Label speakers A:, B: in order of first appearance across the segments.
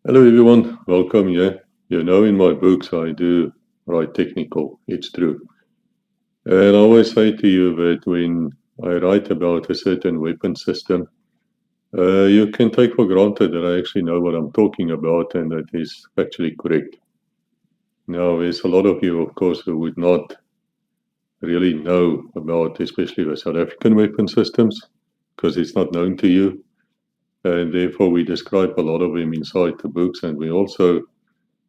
A: Hello everyone, welcome here. You know, in my books I do write technical, it's true. And I always say to you that when I write about a certain weapon system, you can take for granted that I actually know what I'm talking about and that is actually correct. Now, there's a lot of you, of course, who would not really know about, especially the South African weapon systems, because it's not known to you. And therefore, we describe a lot of them inside the books, and we also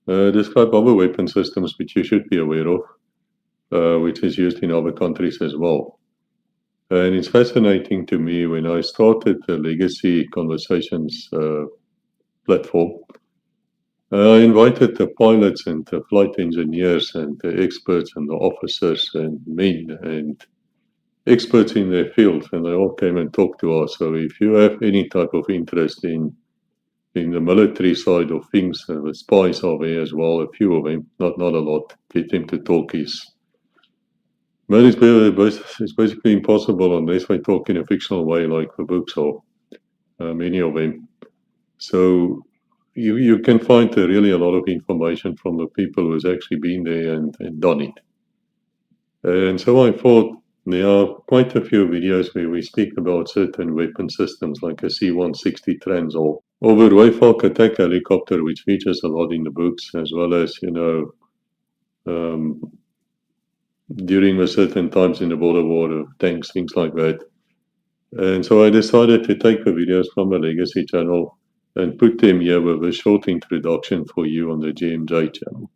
A: describe other weapon systems which you should be aware of, which is used in other countries as well. And it's fascinating to me when I started the Legacy Conversations platform. I invited the pilots and the flight engineers and the experts and the officers and men and experts in their field, and they all came and talked to us. So if you have any type of interest in the military side of things, the spies are there as well, a few of them, not a lot. Get them to talk is But it's basically impossible unless we talk in a fictional way like the books are, many of them. So you can find really a lot of information from the people who's actually been there and done it. And so I thought there are quite a few videos where we speak about certain weapon systems like a C-160 Transall or the Rooivalk attack helicopter, which features a lot in the books, as well as, um, during the certain times in the border war of tanks, things like that. And so I decided to take the videos from the Legacy channel and put them here with a short introduction for you on the GMJ channel.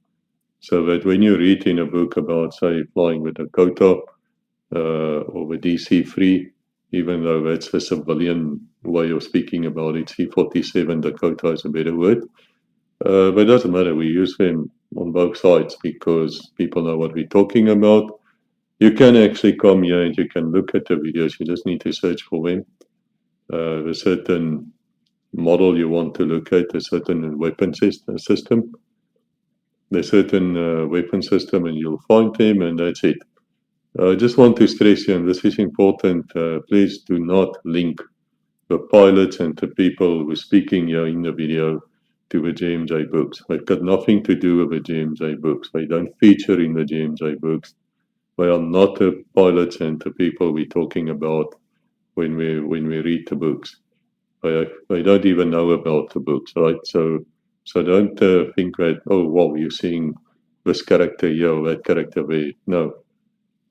A: So that when you read in a book about, say, flying with Dakota or the DC-3, even though that's a civilian way of speaking about it, C-47 Dakota is a better word. But it doesn't matter, we use them on both sides because people know what we're talking about. You can actually come here and you can look at the videos, you just need to search for them. A certain model you want to look at, a certain weapon system, a certain weapon system, and you'll find them, and that's it. I just want to stress here, and this is important, please do not link the pilots and the people who are speaking here in the video to the GMJ books. They've got nothing to do with the GMJ books. They don't feature in the GMJ books. They are not the pilots and the people we're talking about when we read the books. I don't even know about the books, right? So don't think that, oh wow, you're seeing this character here or that character there. No,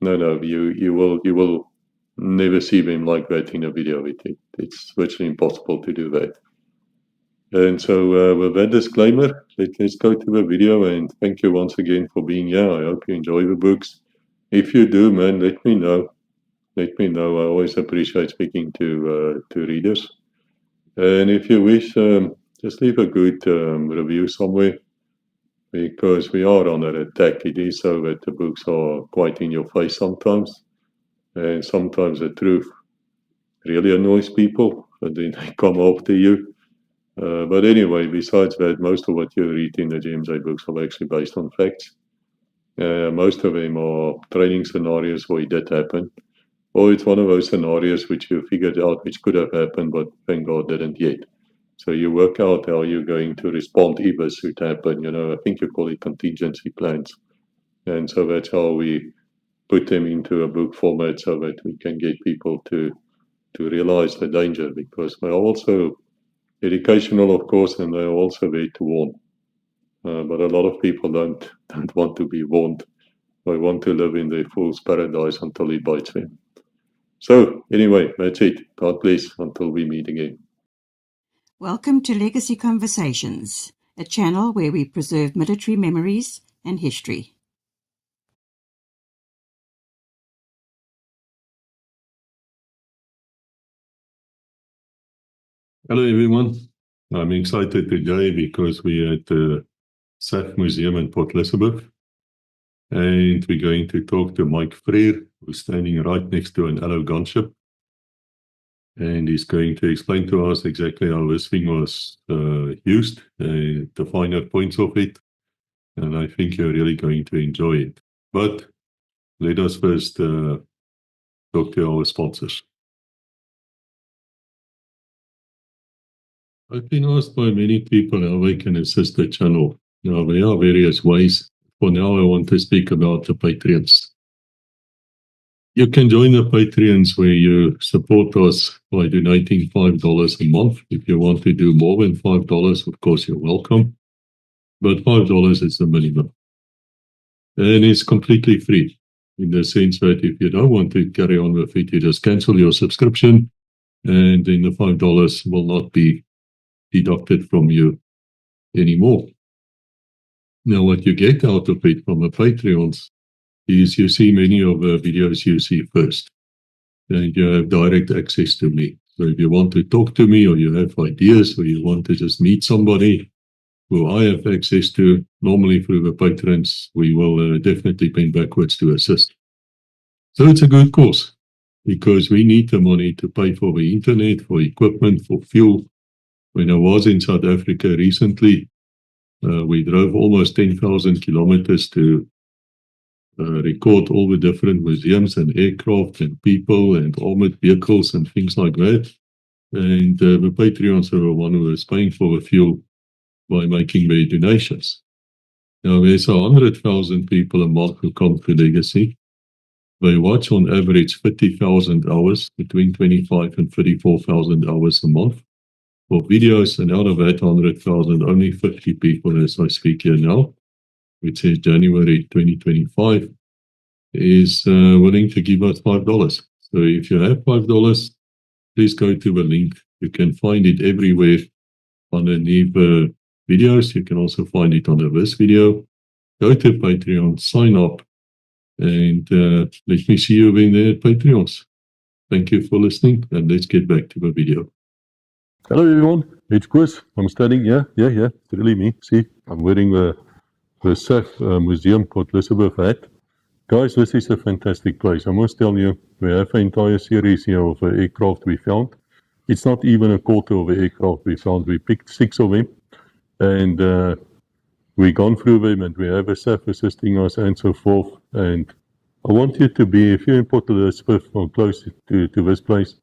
A: no. You will never see them like that in a video. It's virtually impossible to do that. And so with that disclaimer, let's go to the video. And thank you once again for being here. I hope you enjoy the books. If you do, man, let me know. Let me know. I always appreciate speaking to readers. And if you wish, just leave a good review somewhere because we are under attack. It is so that the books are quite in your face sometimes, and sometimes the truth really annoys people, and then they come after you. But anyway, besides that, most of what you read in the GMJ books are actually based on facts. Most of them are training scenarios where it did happen, or it's one of those scenarios which you figured out which could have happened, but thank God didn't yet. So you work out how you're going to respond if this should happen. I think you call it contingency plans. And so that's how we put them into a book format so that we can get people to realize the danger because they're also educational, of course, and they're also there to warn. But a lot of people don't want to be warned. They want to live in their fool's paradise until it bites them. So anyway, that's it. God bless until we meet again.
B: Welcome to Legacy Conversations, a channel where we preserve military memories and history.
A: Hello, everyone. I'm excited today because we're at the SAF Museum in Port Elizabeth. And we're going to talk to Mike Freer, who's standing right next to an Alouette Gunship. And he's going to explain to us exactly how this thing was used, the finer points of it. And I think you're really going to enjoy it. But let us first talk to our sponsors. I've been asked by many people how I can assist the channel. Now, there are various ways. For now, I want to speak about the Patreons. You can join the Patreons where you support us by donating $5 a month. If you want to do more than $5, of course, you're welcome. But $5 is the minimum. And it's completely free in the sense that if you don't want to carry on with it, you just cancel your subscription and then the $5 will not be deducted from you anymore. Now, what you get out of it from the Patreons is you see many of the videos you see first, and you have direct access to me. So if you want to talk to me or you have ideas or you want to just meet somebody who I have access to, normally through the patrons, we will definitely bend backwards to assist. So it's a good cause because we need the money to pay for the internet, for equipment, for fuel. When I was in South Africa recently, we drove almost 10,000 kilometers to record all the different museums and aircraft and people and armored vehicles and things like that. And the Patreons are the one who is paying for the fuel by making their donations. Now, there's 100,000 people a month who come to Legacy. They watch on average 30,000 hours, between 25 and 34,000 hours a month for videos, and out of that 100,000, only 50 people, as I speak here now, which is January 2025, is willing to give us $5. So if you have $5, please go to the link. You can find it everywhere underneath the videos. You can also find it under this video. Go to Patreon, sign up, and let me see you in there at Patreons. Thank you for listening, and let's get back to the video. Hello everyone, it's Chris. I'm standing here. Yeah, it's really me. See, I'm wearing the SAF Museum Port Elizabeth hat. Guys, this is a fantastic place. I must tell you, we have an entire series here of aircraft we found. It's not even a quarter of the aircraft we found. We picked 6 of them, and we've gone through them, and we have a SAF assisting us and so forth. And I want you to be, if you're in Port Elizabeth or close to this place,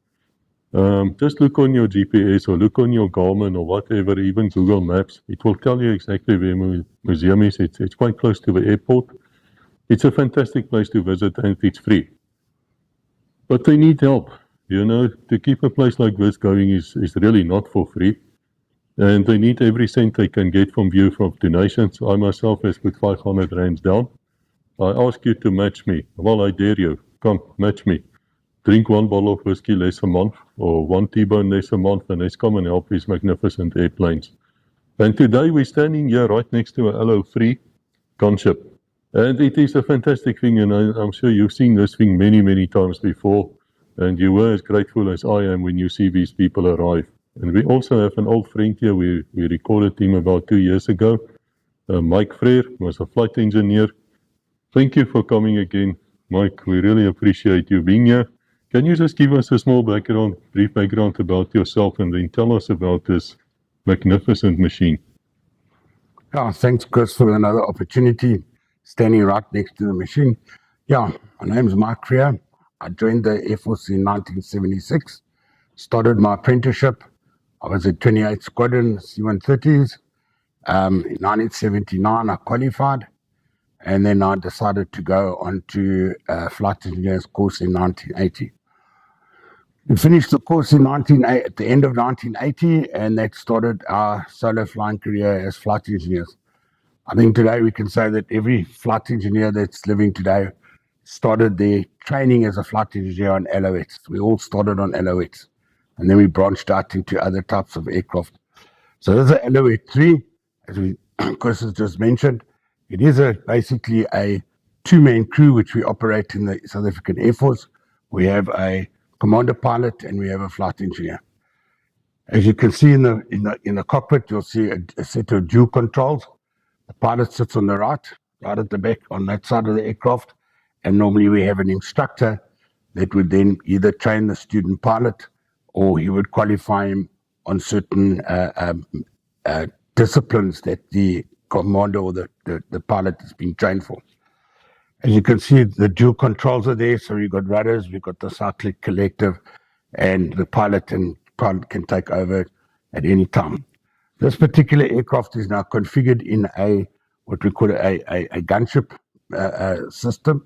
A: just look on your GPS or look on your Garmin or whatever, even Google Maps. It will tell you exactly where the museum is. It's quite close to the airport. It's a fantastic place to visit and it's free. But they need help. You know, to keep a place like this going is really not for free. And they need every cent they can get from you from donations. I myself has put 500 rands down. I ask you to match me. Well, I dare you. Come, match me. Drink 1 bottle of whiskey less a month or 1 T-bone less a month, and let's come and help these magnificent airplanes. And today we're standing here right next to an Alouette Gunship. And it is a fantastic thing, and I'm sure you've seen this thing many, many times before, and you were as grateful as I am when you see these people arrive. And we also have an old friend here. We recorded him about 2 years ago. Mike Frere was a flight engineer. Thank you for coming again, Mike. We really appreciate you being here. Can you just give us a small background, brief background about yourself, and then tell us about this magnificent machine?
C: Yeah, thanks, Chris, for another opportunity, standing right next to the machine. Yeah, my name is Mike Frere. I joined the Air Force in 1976, started my apprenticeship. I was at 28th Squadron, C-130s. In 1979, I qualified, and then I decided to go on to a flight engineer's course in 1980. We finished the course at the end of 1980, and that started our solo flying career as flight engineers. I think today we can say that every flight engineer that's living today started their training as a flight engineer on Alouettes. We all started on Alouettes, and then we branched out into other types of aircraft. So this is an Alouette 3, as Chris has just mentioned. It is basically a 2-man crew which we operate in the South African Air Force. We have a commander pilot and we have a flight engineer. As you can see in the cockpit, you'll see a set of dual controls. The pilot sits on the right at the back on that side of the aircraft, and normally we have an instructor that would then either train the student pilot or he would qualify him on certain disciplines that the commander or the pilot has been trained for. As you can see, the dual controls are there. So we've got rudders, we've got the cyclic collective, and the pilot can take over at any time. This particular aircraft is now configured in what we call a gunship system.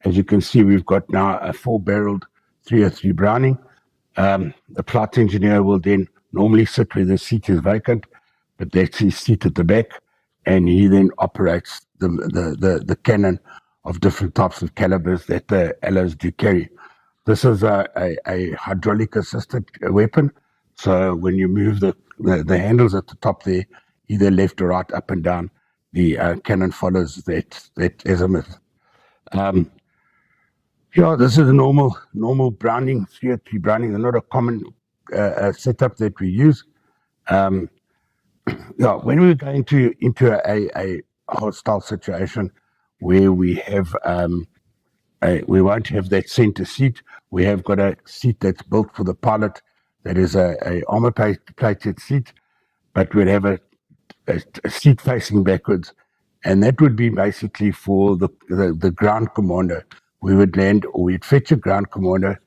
C: As you can see, we've got now a 4-barreled 303 Browning. The flight engineer will then normally sit where the seat is vacant, but that's his seat at the back, and he then operates the cannon of different types of calibers that the alloys do carry. This is a hydraulic assisted weapon, so when you move the handles at the top there, either left or right, up and down, the cannon follows that azimuth. This is a normal Browning, 303 Browning. They're not a common setup that we use. When we go into a hostile situation where we have we won't have that center seat. We have got a seat that's built for the pilot that is a armor-plated seat, but we'd have a seat facing backwards, and that would be basically for the ground commander. We would land, or we'd fetch a ground commander,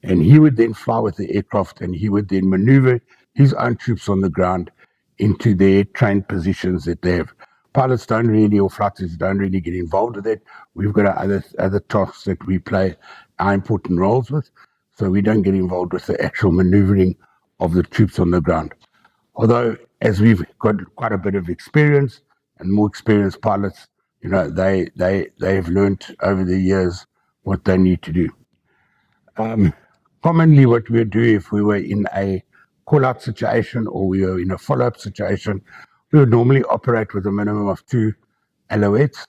C: and he would then fly with the aircraft, and he would then maneuver his own troops on the ground into their trained positions that they have. Pilots don't really, or flighters don't really get involved with that. We've got other tasks that we play our important roles with, so we don't get involved with the actual maneuvering of the troops on the ground. Although, as we've got quite a bit of experience, and more experienced pilots, they've learned over the years what they need to do. Commonly, what we would do if we were in a call-out situation or we were in a follow-up situation, we would normally operate with a minimum of 2 Alouettes,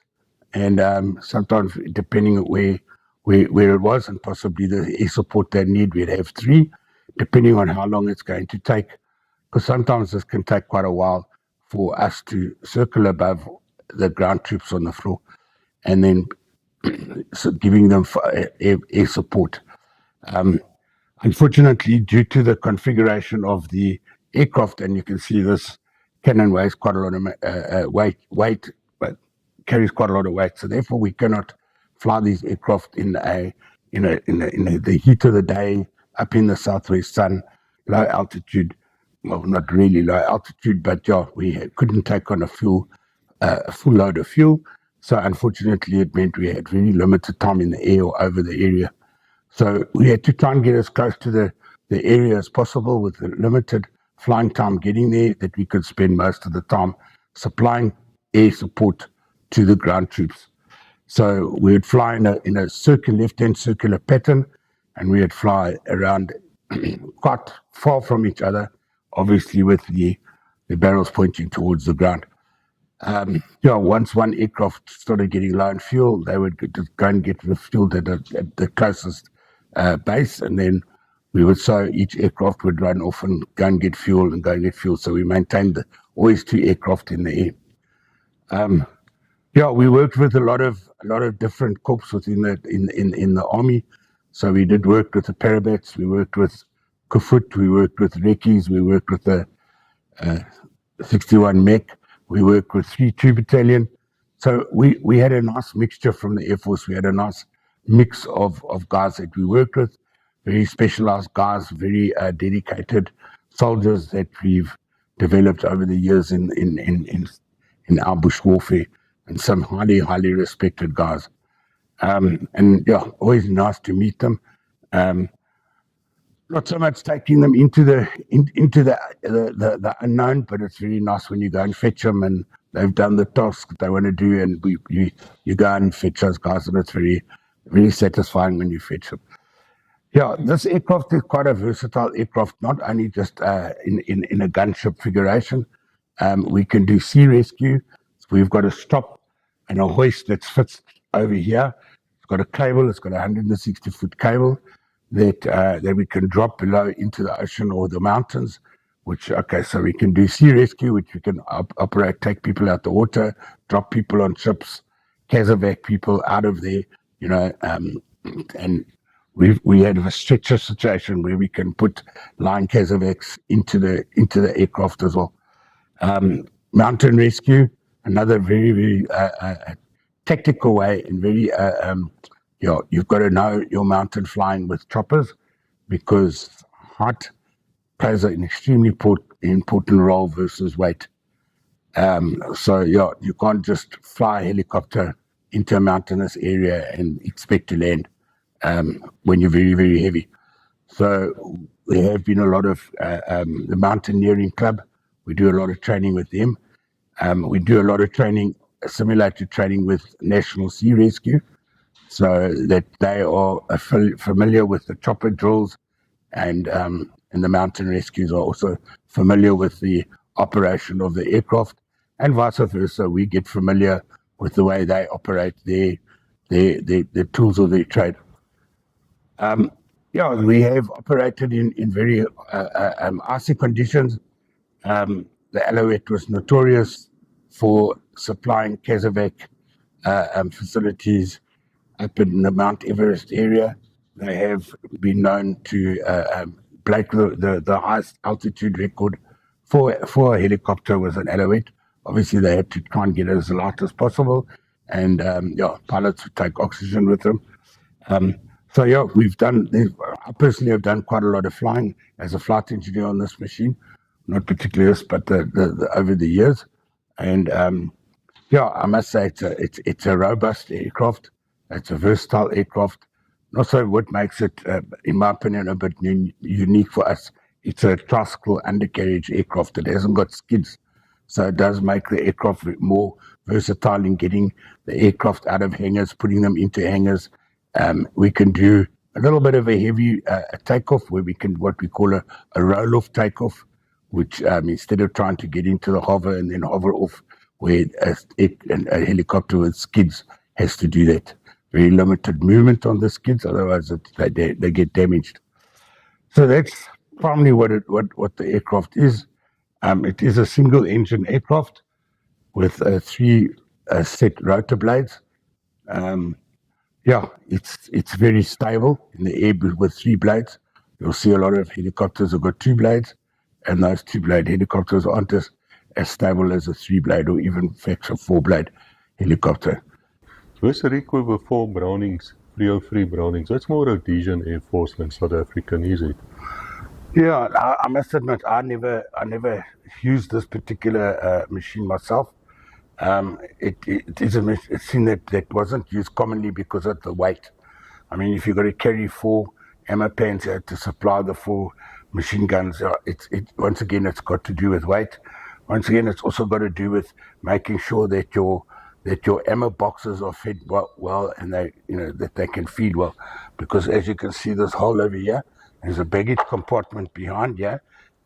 C: and sometimes, depending on where it was and possibly the air support they need, we'd have 3, depending on how long it's going to take, because sometimes this can take quite a while for us to circle above the ground troops on the floor and then giving them air support. Unfortunately, due to the configuration of the aircraft, and you can see this cannon weighs quite a lot of weight, but carries quite a lot of weight. So therefore, we cannot fly these aircraft in the heat of the day, up in the southwest sun, low altitude. Well, not really low altitude, but we couldn't take on a full load of fuel. So unfortunately, it meant we had really limited time in the air or over the area. So we had to try and get as close to the area as possible with the limited flying time getting there, that we could spend most of the time supplying air support to the ground troops. So we would fly in a left-hand circular pattern, and we would fly around quite far from each other, obviously with the barrels pointing towards the ground. Once one aircraft started getting low on fuel, they would just go and get refueled at the closest base, and then each aircraft would run off and go and get fuel and go and get fuel. So we maintained always 2 aircraft in the air. We worked with a lot of different corps within the army. So we did work with the Parabats, we worked with Kufut, we worked with Rekis, we worked with the 61 Mech, we worked with 3-2 Battalion. So we had a nice mixture from the Air Force. We had a nice mix of guys that we worked with, very specialized guys, very dedicated soldiers that we've developed over the years in our bush warfare, and some highly respected guys. Always nice to meet them. Not so much taking them into the unknown, but it's really nice when you go and fetch them and they've done the task that they want to do, and you go and fetch those guys, and it's very, very satisfying when you fetch them. This aircraft is quite a versatile aircraft, not only just in a gunship configuration. We can do sea rescue. So we've got a stop and a hoist that fits over here. It's got a cable. It's got a 160-foot cable that we can drop below into the ocean or the mountains. So we can do sea rescue, which we can operate, take people out the water, drop people on ships, casevac people out of there, and we had a stretcher situation where we can put line casevacs into the aircraft as well. Mountain rescue, another very, very tactical way, and very you've got to know your mountain flying with choppers, because height plays an extremely important role versus weight. So you can't just fly a helicopter into a mountainous area and expect to land when you're very, very heavy. So there have been a lot of the Mountaineering Club. We do a lot of training with them. We do a lot of training similar to training with National Sea Rescue, so that they are familiar with the chopper drills, and the mountain rescues are also familiar with the operation of the aircraft, and vice versa. We get familiar with the way they operate their tools of their trade. We have operated in very icy conditions. The Alouette was notorious for supplying Casevac facilities up in the Mount Everest area. They have been known to break the highest altitude record for a helicopter with an Alouette. Obviously, they had to try and get it as light as possible, and pilots would take oxygen with them. I personally have done quite a lot of flying as a flight engineer on this machine, not particularly this, but the over the years. And I must say it's a robust aircraft. It's a versatile aircraft. And also, what makes it, in my opinion, a bit unique for us, it's a tricycle undercarriage aircraft. It hasn't got skids, so it does make the aircraft more versatile in getting the aircraft out of hangars, putting them into hangars. We can do a little bit of a heavy takeoff, where we can what we call a roll-off takeoff, which instead of trying to get into the hover and then hover off, where a helicopter with skids has to do that. Very limited movement on the skids, otherwise they get damaged. So that's primarily what the aircraft is. It is a single-engine aircraft with 3 set rotor blades. It's very stable in the air with 3 blades. You'll see a lot of helicopters have got 2 blades, and those 2-blade helicopters aren't as stable as a 3-blade or even, in fact, a 4-blade helicopter.
A: Was Rico before Brownings, 303 Brownings? That's more Rhodesian Air Force than South African, is it?
C: Yeah, I must admit, I never used this particular machine myself. It is a machine that wasn't used commonly because of the weight. I mean, if you've got to carry 4 ammo pans to supply the 4 machine guns, once again, it's got to do with weight. Once again, it's also got to do with making sure that your ammo boxes are fed well, and that they can feed well. Because as you can see, this hole over here, there's a baggage compartment behind here,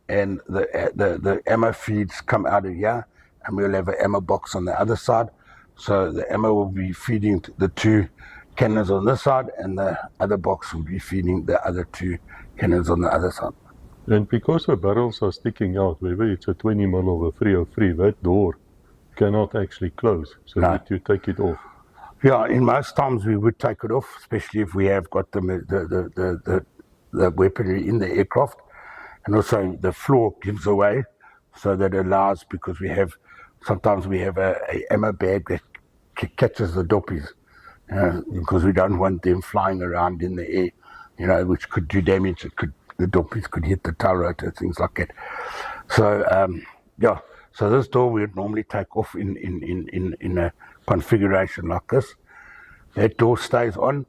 C: and the ammo feeds come out of here, and we'll have an ammo box on the other side. So the ammo will be feeding the 2 cannons on this side, and the other box will be feeding the other 2 cannons on the other side.
A: And because the barrels are sticking out, whether it's a 20 mil or a 303, that door cannot actually close. So
C: No.
A: need you take it off.
C: Yeah, in most times we would take it off, especially if we have got the weaponry in the aircraft. And also the floor gives away, so that allows, because sometimes we have a ammo bag that catches the doppies, because we don't want them flying around in the air, which could do damage. The doppies could hit the tail rotor, things like that. So so this door we would normally take off in a configuration like this. That door stays on,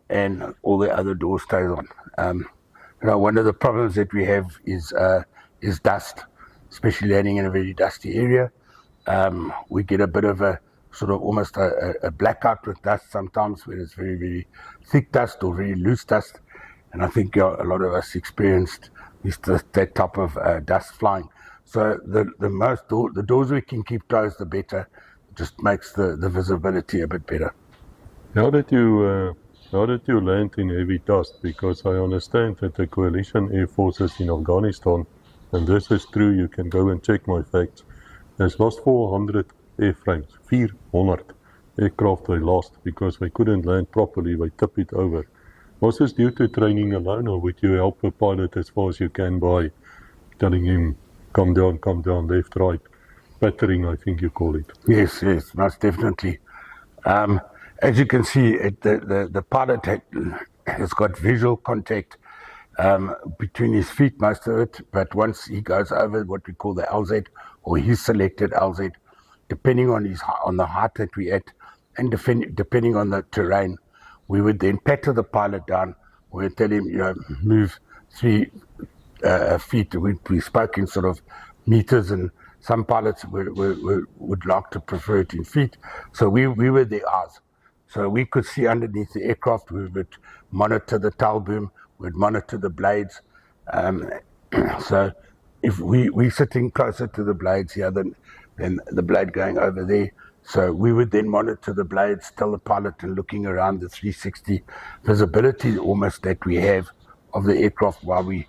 C: and all the other doors stays on. One of the problems that we have is dust, especially landing in a very dusty area. We get a bit of a sort of almost a blackout with dust sometimes, when it's very, very thick dust or very loose dust. And I think a lot of us experienced that type of dust flying. So the doors we can keep closed, the better. It just makes the visibility a bit better.
A: How did you land in heavy dust? Because I understand that the coalition air forces in Afghanistan, and this is true, you can go and check my facts, has lost 400 airframes, 400 aircraft they lost because they couldn't land properly, they tip it over. Was this due to training alone, or would you help a pilot as far as you can by telling him, come down, left, right, battering, I think you call it?
C: Yes, most definitely. As you can see, the pilot has got visual contact between his feet, most of it. But once he goes over what we call the LZ or his selected LZ, depending on the height that we're at and depending on the terrain, we would then patter the pilot down. We would tell him, move 3 feet. We spoke in sort of meters, and some pilots would like to prefer it in feet. So we were their eyes. So we could see underneath the aircraft. We would monitor the tail boom. We'd monitor the blades. So if we're sitting closer to the blades here than the blade going over there, so we would then monitor the blades, tell the pilot, and looking around the 360 visibility almost that we have of the aircraft while we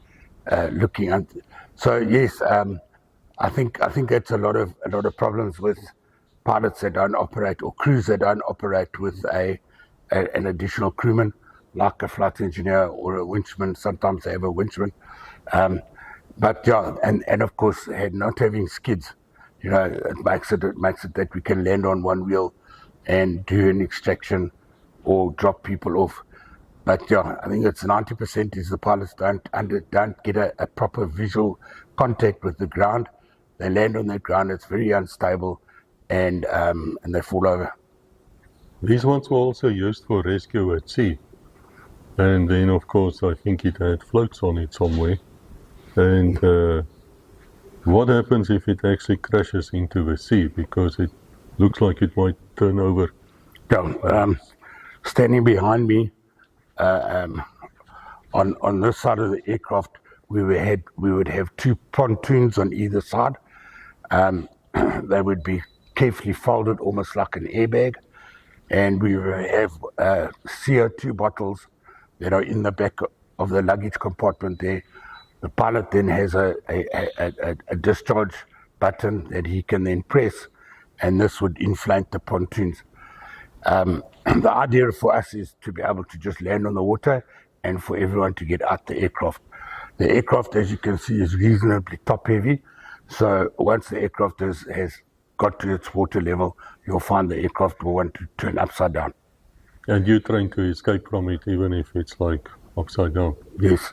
C: looking at. So yes, I think that's a lot of problems with pilots that don't operate or crews that don't operate with an additional crewman, like a flight engineer or a winchman. Sometimes they have a winchman, but yeah, and of course, not having skids, it makes it that we can land on one wheel and do an extraction or drop people off. But yeah, I think it's 90% is the pilots don't get a proper visual contact with the ground. They land on that ground, it's very unstable, and they fall over.
A: These ones were also used for rescue at sea. And then, of course, I think it had floats on it somewhere. And what happens if it actually crashes into the sea? Because it looks like it might turn over.
C: Yeah, standing behind me, on this side of the aircraft, we would have 2 pontoons on either side. They would be carefully folded, almost like an airbag, and we would have CO2 bottles that are in the back of the luggage compartment there. The pilot then has a discharge button that he can then press, and this would inflate the pontoons. The idea for us is to be able to just land on the water and for everyone to get out the aircraft. The aircraft, as you can see, is reasonably top heavy. So once the aircraft has got to its water level, you'll find the aircraft will want to turn upside down.
A: And you're trying to escape from it even if it's like upside down?
C: Yes.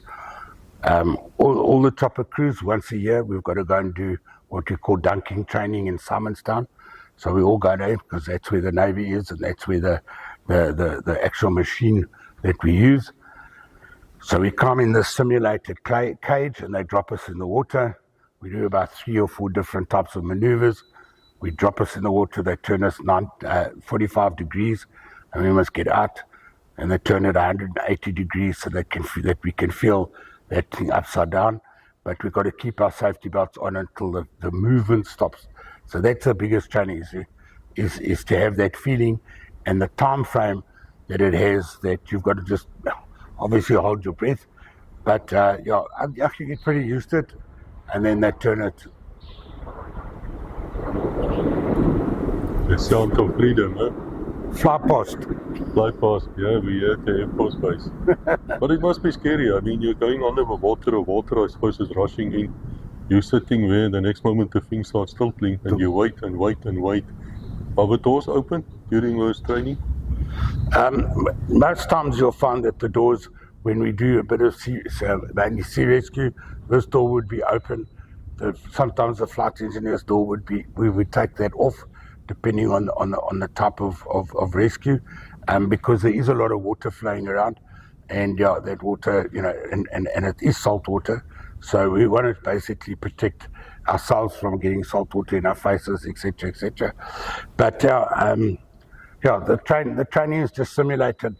C: All the chopper crews, once a year, we've got to go and do what we call dunking training in Simonstown. So we all go there because that's where the Navy is, and that's where the actual machine that we use. So we come in this simulated cage, and they drop us in the water. We do about 3 or 4 different types of maneuvers. We drop us in the water, they turn us 45 degrees, and we must get out. And they turn it 180 degrees so that we can feel that thing upside down. But we've got to keep our safety belts on until the movement stops. So that's the biggest training, is to have that feeling and the time frame that it has, that you've got to just obviously hold your breath. But I actually get pretty used to it. And then they turn it.
A: The sound of freedom, huh?
C: Fly past.
A: Fly past, yeah, we're at the Air Force Base. But it must be scary. I mean, you're going under the water, I suppose, is rushing in. You're sitting there, the next moment the thing starts tilting, and you wait and wait and wait. Are the doors open during those training?
C: Most times you'll find that the doors, when we do a bit of mainly sea rescue, this door would be open. Sometimes the flight engineer's door would be, we would take that off, depending on the type of rescue, because there is a lot of water flowing around, and yeah, that water, and it is salt water, so we want to basically protect ourselves from getting salt water in our faces, etc., etc. But the training is just simulated.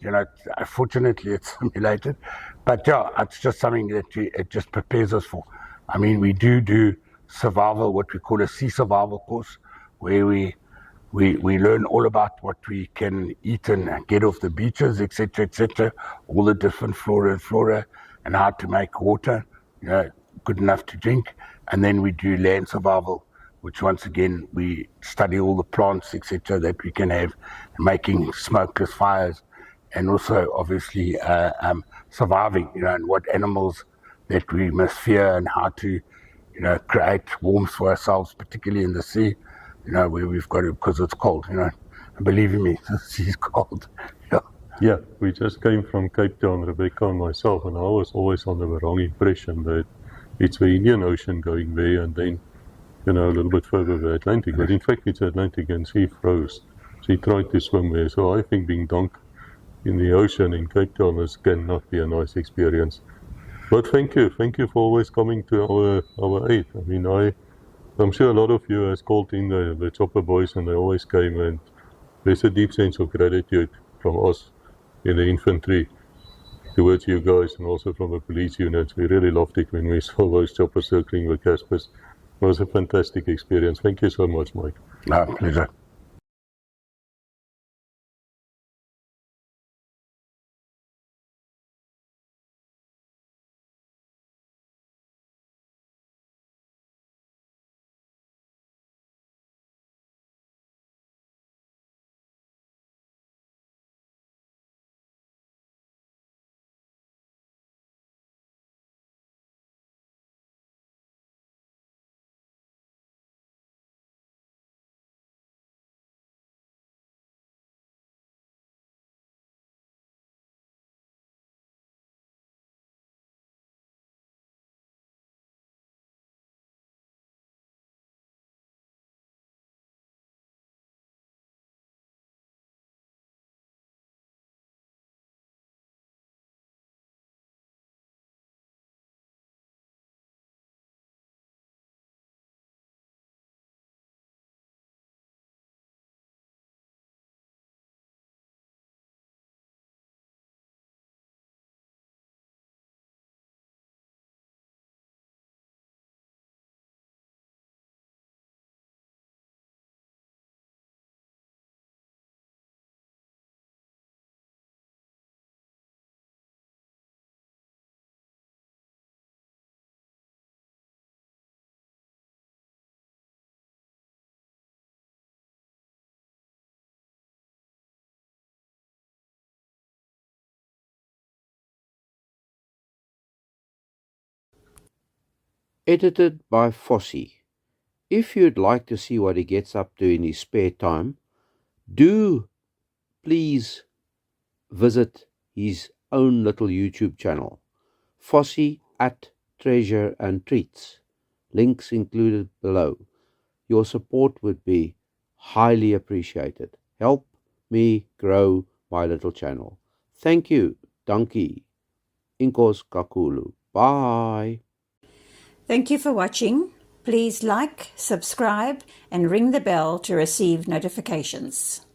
C: Fortunately, it's simulated, but yeah, it's just something that it just prepares us for. I mean, we do survival, what we call a sea survival course, where we learn all about what we can eat and get off the beaches, etc., etc., all the different flora, and how to make water, good enough to drink. And then we do land survival, which once again, we study all the plants, etc., that we can have, making smokeless fires, and also obviously surviving, and what animals that we must fear, and how to, create warmth for ourselves, particularly in the sea, where we've got to, because it's cold, and believe me, the sea's cold. Yeah.
A: Yeah, we just came from Cape Town, Rebecca and myself, and I was always under the wrong impression that it's the Indian Ocean going there and then, a little bit further the Atlantic. But in fact, it's Atlantic and she froze. She tried to swim there. So I think being dunked in the ocean in Cape Town cannot be a nice experience. But thank you. Thank you for always coming to our aid. I mean, I'm sure a lot of you has called in the chopper boys and they always came, and there's a deep sense of gratitude from us in the infantry towards you guys and also from the police units. We really loved it when we saw those choppers circling the Caspers. It was a fantastic experience. Thank you so much, Mike.
C: Pleasure.
D: Edited by Fossey. If you'd like to see what he gets up to in his spare time, do please visit his own little YouTube channel, Fossey at Treasure and Treats. Links included below. Your support would be highly appreciated. Help me grow my little channel. Thank you. Dankie. Inkos kakulu. Bye.
B: Thank you for watching. Please like, subscribe, and ring the bell to receive notifications.